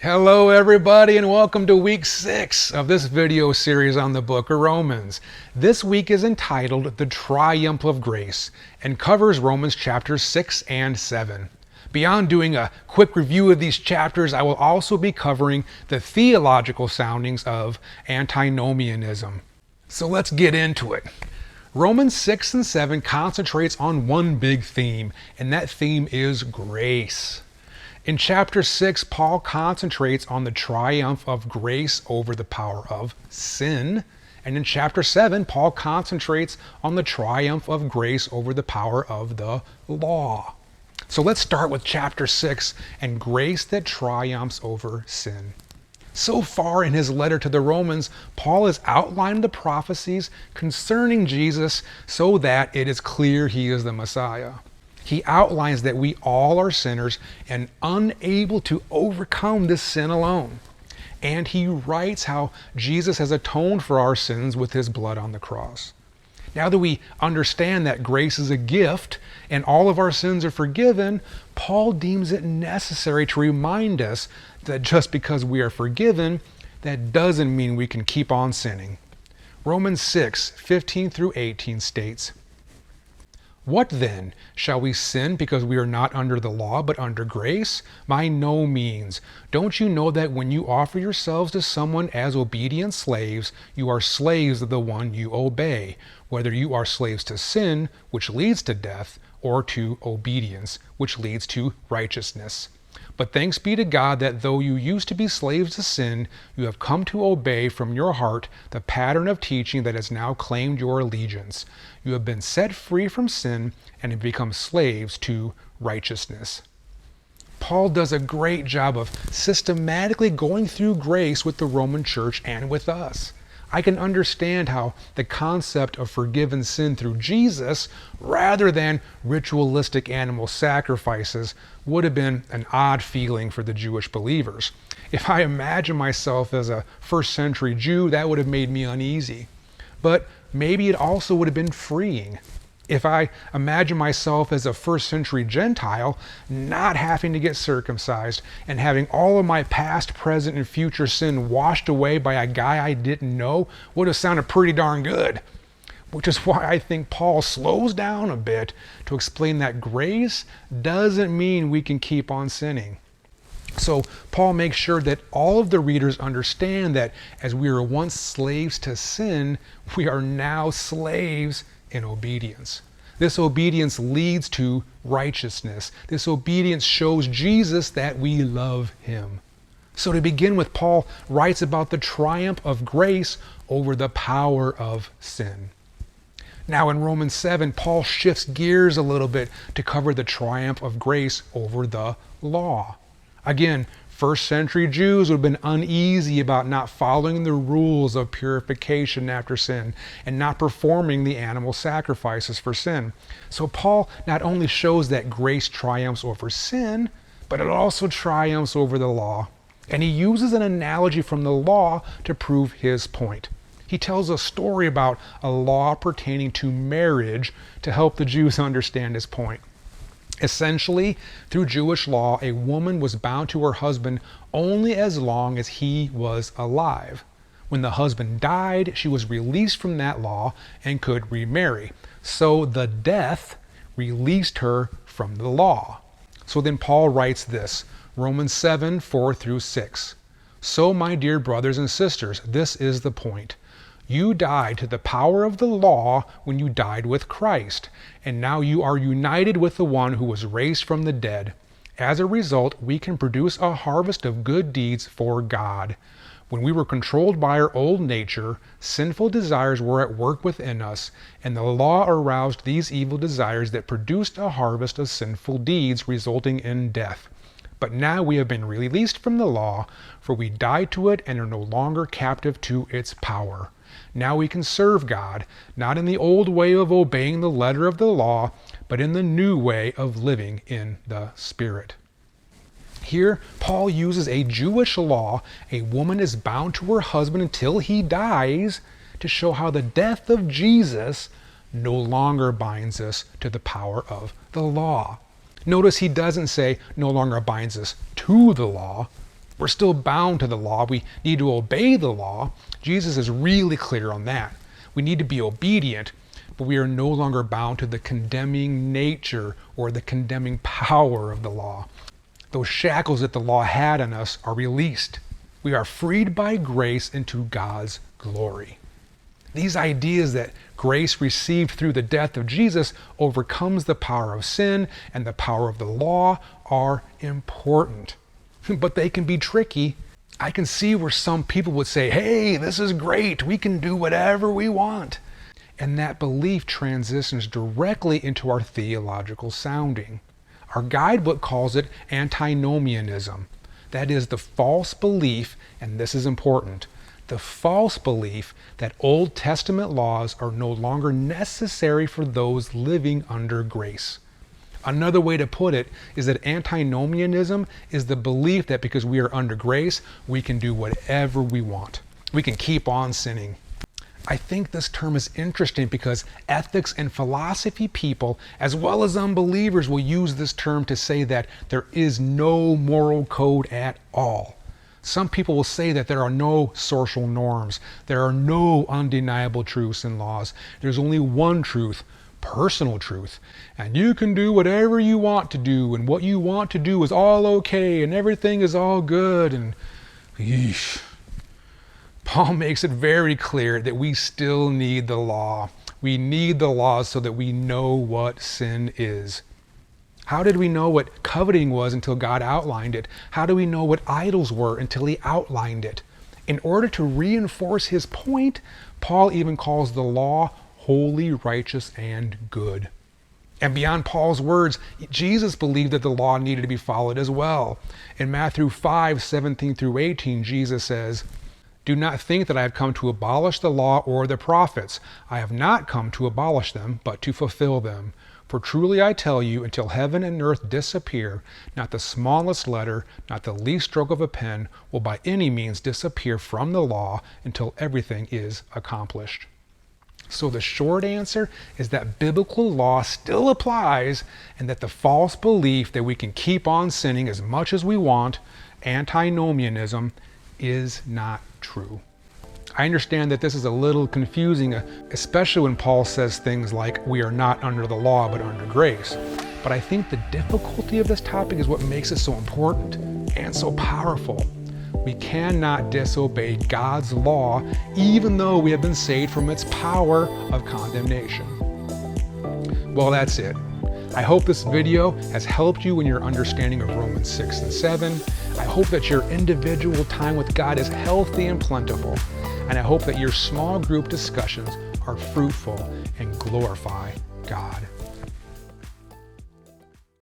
Hello everybody and welcome to week 6 of this video series on the book of Romans. This week is entitled The Triumph of Grace and covers Romans chapters 6 and 7. Beyond doing a quick review of these chapters, I will also be covering the theological soundings of antinomianism. So let's get into it. Romans 6 and 7 concentrates on one big theme, and that theme is grace. In chapter 6, Paul concentrates on the triumph of grace over the power of sin. And in chapter 7, Paul concentrates on the triumph of grace over the power of the law. So let's start with chapter 6 and grace that triumphs over sin. So far in his letter to the Romans, Paul has outlined the prophecies concerning Jesus so that it is clear he is the Messiah. He outlines that we all are sinners and unable to overcome this sin alone. And he writes how Jesus has atoned for our sins with his blood on the cross. Now that we understand that grace is a gift and all of our sins are forgiven, Paul deems it necessary to remind us that just because we are forgiven, that doesn't mean we can keep on sinning. Romans 6:15 through 18 states, "What then? Shall we sin because we are not under the law but under grace? By no means. Don't you know that when you offer yourselves to someone as obedient slaves, you are slaves of the one you obey, whether you are slaves to sin, which leads to death, or to obedience, which leads to righteousness? But thanks be to God that though you used to be slaves to sin, you have come to obey from your heart the pattern of teaching that has now claimed your allegiance. You have been set free from sin and have become slaves to righteousness." Paul does a great job of systematically going through grace with the Roman church and with us. I can understand how the concept of forgiven sin through Jesus, rather than ritualistic animal sacrifices, would have been an odd feeling for the Jewish believers. If I imagine myself as a first century Jew, that would have made me uneasy. But maybe it also would have been freeing. If I imagine myself as a first century Gentile, not having to get circumcised and having all of my past, present, and future sin washed away by a guy I didn't know would have sounded pretty darn good. Which is why I think Paul slows down a bit to explain that grace doesn't mean we can keep on sinning. So Paul makes sure that all of the readers understand that as we were once slaves to sin, we are now slaves in obedience. This obedience leads to righteousness. This obedience shows Jesus that we love him. So to begin with, Paul writes about the triumph of grace over the power of sin. Now in Romans 7, Paul shifts gears a little bit to cover the triumph of grace over the law. Again, first century Jews would have been uneasy about not following the rules of purification after sin and not performing the animal sacrifices for sin. So Paul not only shows that grace triumphs over sin, but it also triumphs over the law. And he uses an analogy from the law to prove his point. He tells a story about a law pertaining to marriage to help the Jews understand his point. Essentially, through Jewish law, a woman was bound to her husband only as long as he was alive. When the husband died, she was released from that law and could remarry. So the death released her from the law. So then Paul writes this, Romans 7:4 through 6. "So, my dear brothers and sisters, this is the point. You died to the power of the law when you died with Christ, and now you are united with the one who was raised from the dead. As a result, we can produce a harvest of good deeds for God. When we were controlled by our old nature, sinful desires were at work within us, and the law aroused these evil desires that produced a harvest of sinful deeds resulting in death. But now we have been released from the law, for we died to it and are no longer captive to its power. Now we can serve God, not in the old way of obeying the letter of the law, but in the new way of living in the Spirit." Here, Paul uses a Jewish law, a woman is bound to her husband until he dies, to show how the death of Jesus no longer binds us to the power of the law. Notice he doesn't say no longer binds us to the law, We're still bound to the law. We need to obey the law. Jesus is really clear on that. We need to be obedient, but we are no longer bound to the condemning nature or the condemning power of the law. Those shackles that the law had on us are released. We are freed by grace into God's glory. These ideas that grace received through the death of Jesus overcomes the power of sin and the power of the law are important. But they can be tricky. I can see where some people would say, hey, this is great. We can do whatever we want. And that belief transitions directly into our theological sounding. Our guidebook calls it antinomianism. That is the false belief, and this is important, the false belief that Old Testament laws are no longer necessary for those living under grace. Another way to put it is that antinomianism is the belief that because we are under grace, we can do whatever we want. We can keep on sinning. I think this term is interesting because ethics and philosophy people, as well as unbelievers, will use this term to say that there is no moral code at all. Some people will say that there are no social norms. There are no undeniable truths and laws. There's only one truth, personal truth. And you can do whatever you want to do, and what you want to do is all okay, and everything is all good, and yeesh. Paul makes it very clear that we still need the law. We need the law so that we know what sin is. How did we know what coveting was until God outlined it? How do we know what idols were until he outlined it? In order to reinforce his point, Paul even calls the law holy, righteous, and good. And beyond Paul's words, Jesus believed that the law needed to be followed as well. In Matthew 5:17 through 18, Jesus says, "Do not think that I have come to abolish the law or the prophets. I have not come to abolish them, but to fulfill them. For truly I tell you, until heaven and earth disappear, not the smallest letter, not the least stroke of a pen will by any means disappear from the law until everything is accomplished." So the short answer is that biblical law still applies, and that the false belief that we can keep on sinning as much as we want, antinomianism, is not true. I understand that this is a little confusing, especially when Paul says things like we are not under the law but under grace. But I think the difficulty of this topic is what makes it so important and so powerful. We cannot disobey God's law even though we have been saved from its power of condemnation. Well, that's it. I hope this video has helped you in your understanding of Romans 6 and 7. I hope that your individual time with God is healthy and plentiful. And I hope that your small group discussions are fruitful and glorify God.